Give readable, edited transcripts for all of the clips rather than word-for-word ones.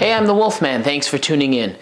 Hey, I'm the Wolfman. Thanks for tuning in.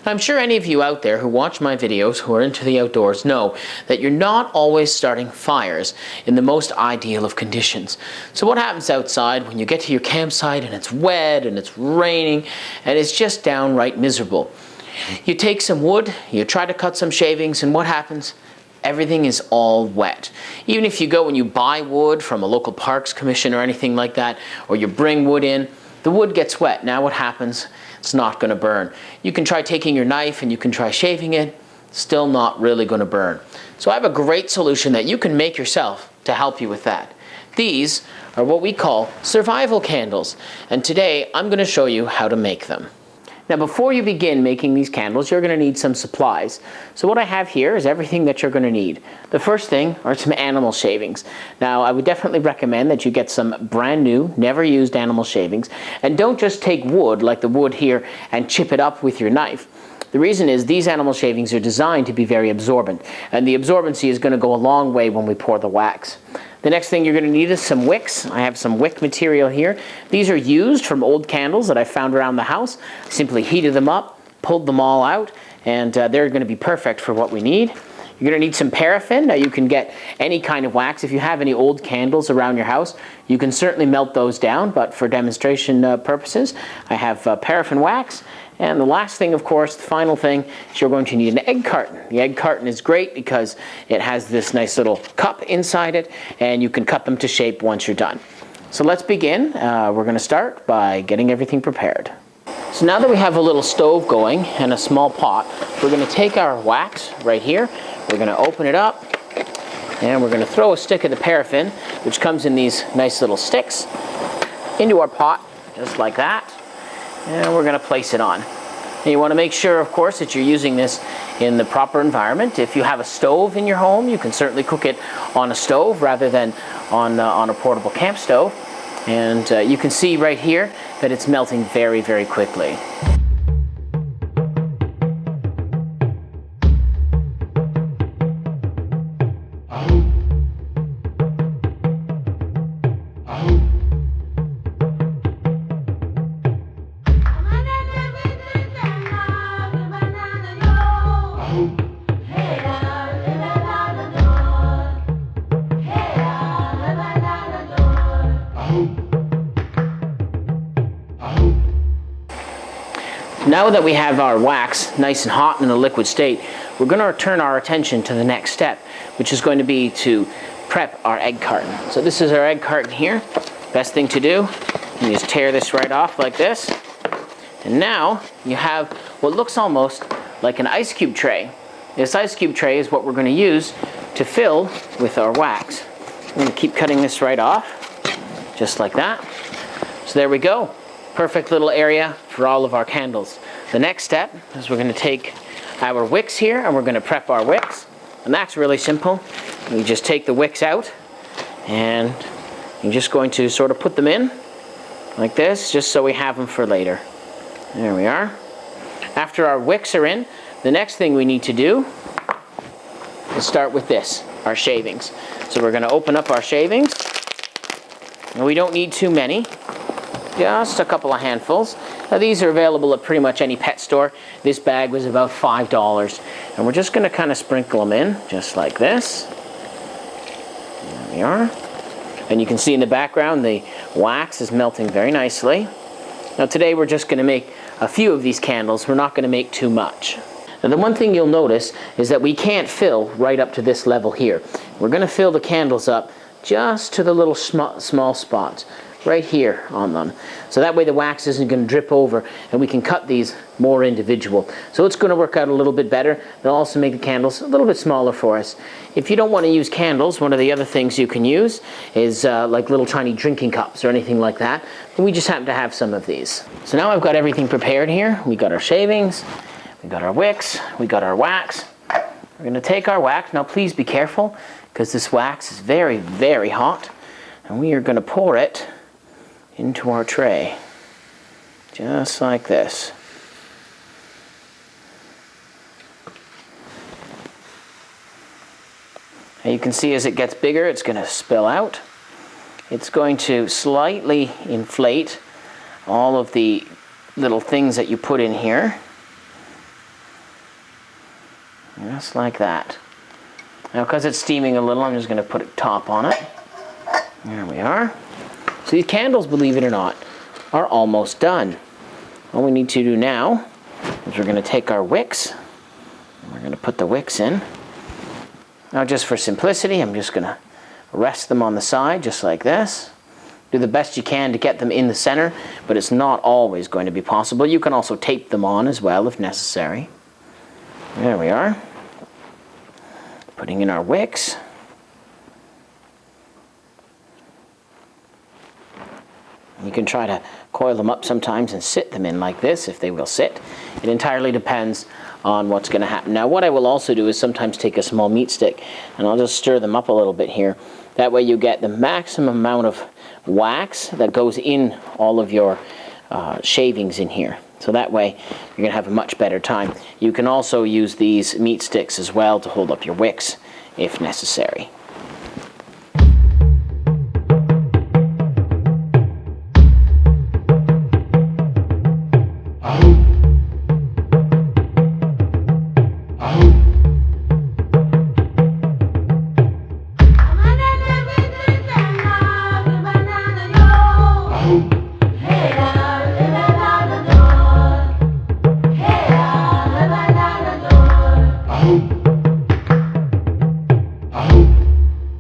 I'm sure any of you out there who watch my videos who are into the outdoors know that you're not always starting fires in the most ideal of conditions. So what happens outside when you get to your campsite and it's wet and it's raining and it's just downright miserable? You take some wood, you try to cut some shavings, and what happens? Everything is all wet. Even if you go and you buy wood from a local parks commission or anything like that, or you bring wood in, the wood gets wet. Now what happens? It's not going to burn. You can try taking your knife and you can try shaving it, still not really going to burn. So I have a great solution that you can make yourself to help you with that. These are what we call survival candles, and today I'm going to show you how to make them. Now before you begin making these candles, you're going to need some supplies. So what I have here is everything that you're going to need. The first thing are some animal shavings. Now I would definitely recommend that you get some brand new, never used animal shavings, and don't just take wood like the wood here and chip it up with your knife. The reason is these animal shavings are designed to be very absorbent, and the absorbency is going to go a long way when we pour the wax. The next thing you're going to need is some wicks. I have some wick material here. These are used from old candles that I found around the house. I simply heated them up, pulled them all out, and they're going to be perfect for what we need. You're going to need some paraffin. Now you can get any kind of wax. If you have any old candles around your house, you can certainly melt those down, but for demonstration purposes, I have paraffin wax. And the last thing, of course, the final thing, is you're going to need an egg carton. The egg carton is great because it has this nice little cup inside it, and you can cut them to shape once you're done. So let's begin. We're going to start by getting everything prepared. So now that we have a little stove going and a small pot, we're going to take our wax right here. We're going to open it up, and we're going to throw a stick of the paraffin, which comes in these nice little sticks, into our pot, just like that. And we're going to place it on. And you want to make sure, of course, that you're using this in the proper environment. If you have a stove in your home, you can certainly cook it on a stove rather than on a portable camp stove. And you can see right here that it's melting very, very quickly. Now that we have our wax nice and hot in a liquid state, we're going to turn our attention to the next step, which is going to be to prep our egg carton. So this is our egg carton here. Best thing to do, you just tear this right off like this. And now you have what looks almost like an ice cube tray. This ice cube tray is what we're going to use to fill with our wax. I'm going to keep cutting this right off, just like that. So there we go. Perfect little area for all of our candles. The next step is we're going to take our wicks here and we're going to prep our wicks. And that's really simple. We just take the wicks out and you're just going to sort of put them in like this, just so we have them for later. There we are. After our wicks are in, the next thing we need to do is start with this, our shavings. So we're going to open up our shavings. And we don't need too many. Just a couple of handfuls. Now these are available at pretty much any pet store. This bag was about $5. And we're just going to kind of sprinkle them in, just like this. There we are. And you can see in the background the wax is melting very nicely. Now today we're just going to make a few of these candles. We're not going to make too much. Now the one thing you'll notice is that we can't fill right up to this level here. We're going to fill the candles up just to the little small spots right here on them. So that way the wax isn't going to drip over and we can cut these more individual. So it's going to work out a little bit better. It'll also make the candles a little bit smaller for us. If you don't want to use candles, one of the other things you can use is like little tiny drinking cups or anything like that. But we just happen to have some of these. So now I've got everything prepared here. We got our shavings, we got our wicks, we got our wax. We're going to take our wax. Now please be careful because this wax is very, very hot. And we are going to pour it into our tray, just like this. And you can see as it gets bigger, it's going to spill out. It's going to slightly inflate all of the little things that you put in here. Just like that. Now, because it's steaming a little, I'm just going to put a top on it. There we are. So these candles, believe it or not, are almost done. All we need to do now is we're going to take our wicks, and we're going to put the wicks in. Now, just for simplicity, I'm just going to rest them on the side, just like this. Do the best you can to get them in the center, but it's not always going to be possible. You can also tape them on as well, if necessary. There we are. Putting in our wicks. You can try to coil them up sometimes and sit them in like this if they will sit. It entirely depends on what's going to happen. Now, what I will also do is sometimes take a small meat stick and I'll just stir them up a little bit here. That way you get the maximum amount of wax that goes in all of your shavings in here. So that way you're going to have a much better time. You can also use these meat sticks as well to hold up your wicks if necessary.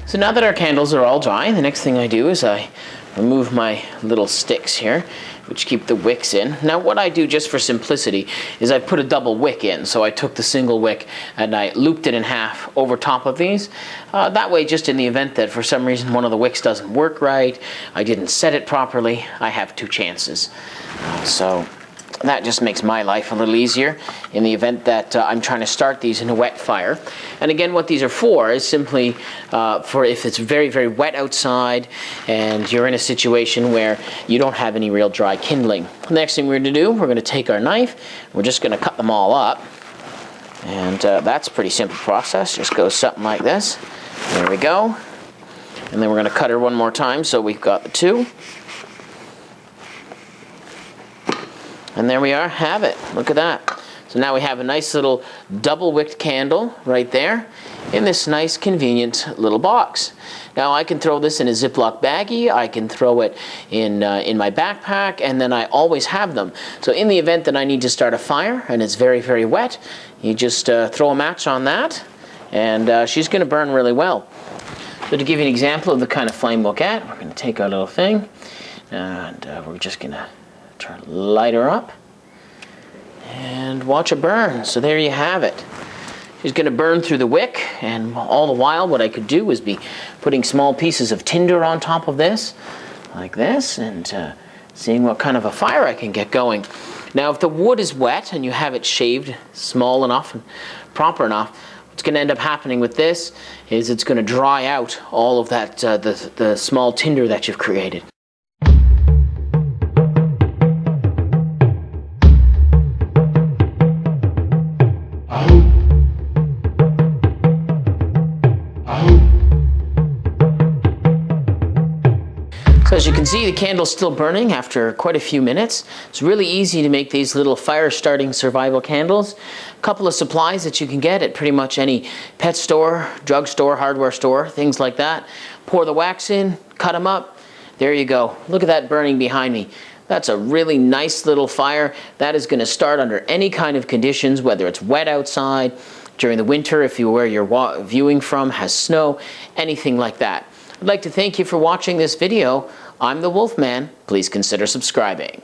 So now that our candles are all dry, the next thing I do is I remove my little sticks here, which keep the wicks in. Now what I do, just for simplicity, is I put a double wick in. So I took the single wick and I looped it in half over top of these. That way, just in the event that for some reason one of the wicks doesn't work right, I didn't set it properly, I have two chances. So that just makes my life a little easier in the event that I'm trying to start these in a wet fire. And again, what these are for is simply for if it's very, very wet outside and you're in a situation where you don't have any real dry kindling. The next thing we're going to do, we're going to take our knife, we're just going to cut them all up. And that's a pretty simple process. Just goes something like this. There we go. And then we're going to cut her one more time so we've got the two. And there we are, have it. Look at that. So now we have a nice little double-wicked candle right there in this nice, convenient little box. Now I can throw this in a Ziploc baggie, I can throw it in my backpack, and then I always have them. So in the event that I need to start a fire and it's very, very wet, you just throw a match on that, and she's going to burn really well. So to give you an example of the kind of flame we'll get, we're going to take our little thing, and we're just going to try to light her up and watch it burn. So there you have it. She's going to burn through the wick, and all the while what I could do is be putting small pieces of tinder on top of this, like this, and seeing what kind of a fire I can get going. Now if the wood is wet and you have it shaved small enough and proper enough, what's going to end up happening with this is it's going to dry out all of that, the small tinder that you've created. So as you can see, the candle's still burning after quite a few minutes. It's really easy to make these little fire-starting survival candles. A couple of supplies that you can get at pretty much any pet store, drugstore, hardware store, things like that. Pour the wax in, cut them up. There you go. Look at that burning behind me. That's a really nice little fire. That is going to start under any kind of conditions, whether it's wet outside, during the winter, if where you're viewing from has snow, anything like that. I'd like to thank you for watching this video. I'm the Wolfman. Please consider subscribing.